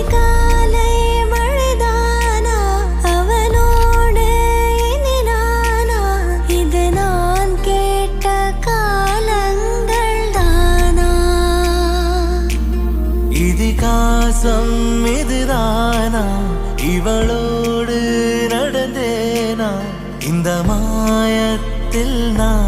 அதிகாலை மழைதானா அவனோடு இனி நானா இது நான் கேட்ட காலங்கள் தானா இதிகாசம் இதுதானா இவளோடு நடந்தேனா இந்த மாயத்தில் நான்